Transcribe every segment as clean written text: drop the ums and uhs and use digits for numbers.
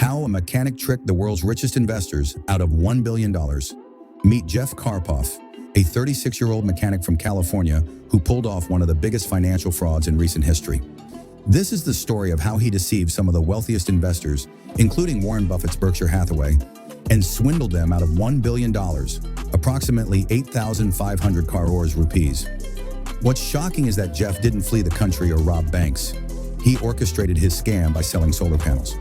How a mechanic tricked the world's richest investors out of $1 billion. Meet Jeff Karpoff, a 36-year-old mechanic from California who pulled off one of the biggest financial frauds in recent history. This is the story of how he deceived some of the wealthiest investors, including Warren Buffett's Berkshire Hathaway, and swindled them out of $1 billion, approximately 8,500 crores rupees. What's shocking is that Jeff didn't flee the country or rob banks. He orchestrated his scam by selling solar panels.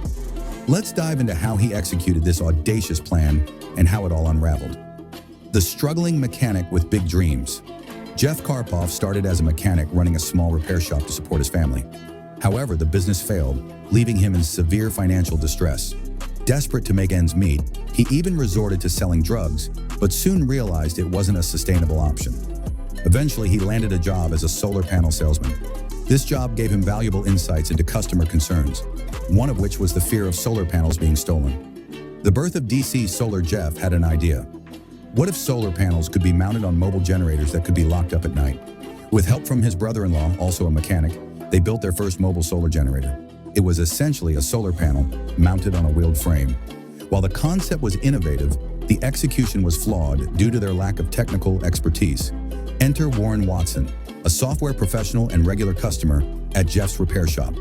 Let's dive into how he executed this audacious plan and how it all unraveled. The struggling mechanic with big dreams. Jeff Karpoff started as a mechanic running a small repair shop to support his family. However, the business failed, leaving him in severe financial distress. Desperate to make ends meet, he even resorted to selling drugs, but soon realized it wasn't a sustainable option. Eventually, he landed a job as a solar panel salesman. This job gave him valuable insights into customer concerns, one of which was the fear of solar panels being stolen. The birth of DC Solar. Jeff had an idea. What if solar panels could be mounted on mobile generators that could be locked up at night? With help from his brother-in-law, also a mechanic, they built their first mobile solar generator. It was essentially a solar panel mounted on a wheeled frame. While the concept was innovative, the execution was flawed due to their lack of technical expertise. Enter Warren Watson, a software professional and regular customer at Jeff's repair shop.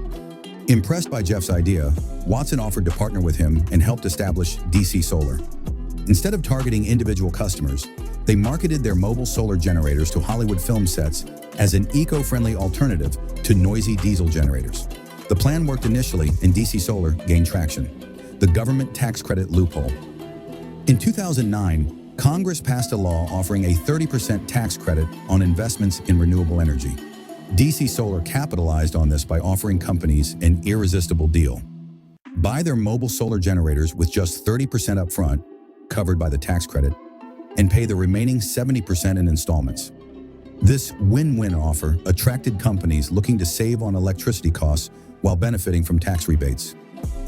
Impressed by Jeff's idea, Watson offered to partner with him and helped establish DC Solar. Instead of targeting individual customers, they marketed their mobile solar generators to Hollywood film sets as an eco-friendly alternative to noisy diesel generators. The plan worked initially, and DC Solar gained traction. The government tax credit loophole. In 2009, Congress passed a law offering a 30% tax credit on investments in renewable energy. DC Solar capitalized on this by offering companies an irresistible deal. Buy their mobile solar generators with just 30% upfront, covered by the tax credit, and pay the remaining 70% in installments. This win-win offer attracted companies looking to save on electricity costs while benefiting from tax rebates.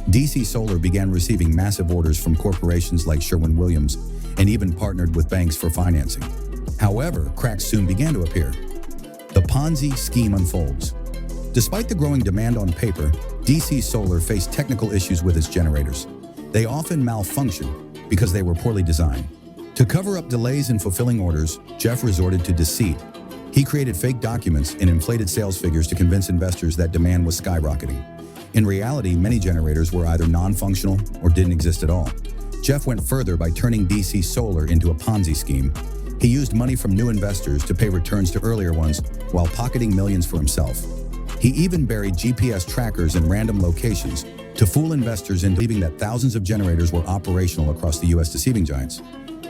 DC Solar began receiving massive orders from corporations like Sherwin-Williams and even partnered with banks for financing. However, cracks soon began to appear. The Ponzi scheme unfolds. Despite the growing demand on paper, DC Solar faced technical issues with its generators. They often malfunction because they were poorly designed. To cover up delays in fulfilling orders, Jeff resorted to deceit. He created fake documents and inflated sales figures to convince investors that demand was skyrocketing. In reality, many generators were either non-functional or didn't exist at all. Jeff went further by turning DC Solar into a Ponzi scheme. He used money from new investors to pay returns to earlier ones while pocketing millions for himself. He even buried GPS trackers in random locations to fool investors into believing that thousands of generators were operational across the U.S. deceiving giants.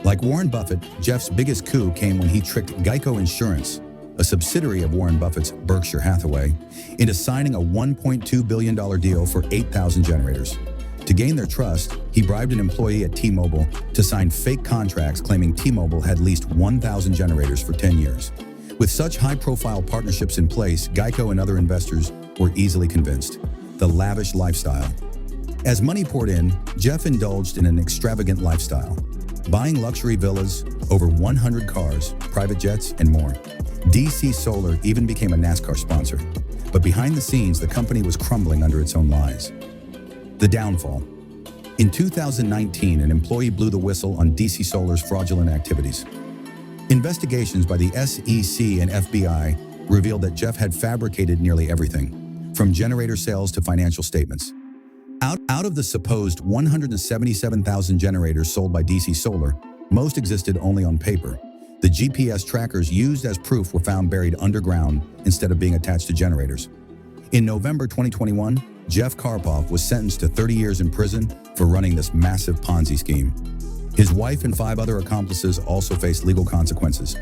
Like Warren Buffett, Jeff's biggest coup came when he tricked Geico Insurance, a subsidiary of Warren Buffett's Berkshire Hathaway, into signing a $1.2 billion deal for 8,000 generators. To gain their trust, he bribed an employee at T-Mobile to sign fake contracts claiming T-Mobile had leased 1,000 generators for 10 years. With such high-profile partnerships in place, Geico and other investors were easily convinced. The lavish lifestyle. As money poured in, Jeff indulged in an extravagant lifestyle, buying luxury villas, over 100 cars, private jets, and more. DC Solar even became a NASCAR sponsor. But behind the scenes, the company was crumbling under its own lies. The downfall. In 2019, an employee blew the whistle on DC Solar's fraudulent activities. Investigations by the SEC and FBI revealed that Jeff had fabricated nearly everything, from generator sales to financial statements. Out of the supposed 177,000 generators sold by DC Solar, most existed only on paper. The GPS trackers used as proof were found buried underground instead of being attached to generators. In November 2021, Jeff Karpoff was sentenced to 30 years in prison for running this massive Ponzi scheme. His wife and 5 other accomplices also faced legal consequences.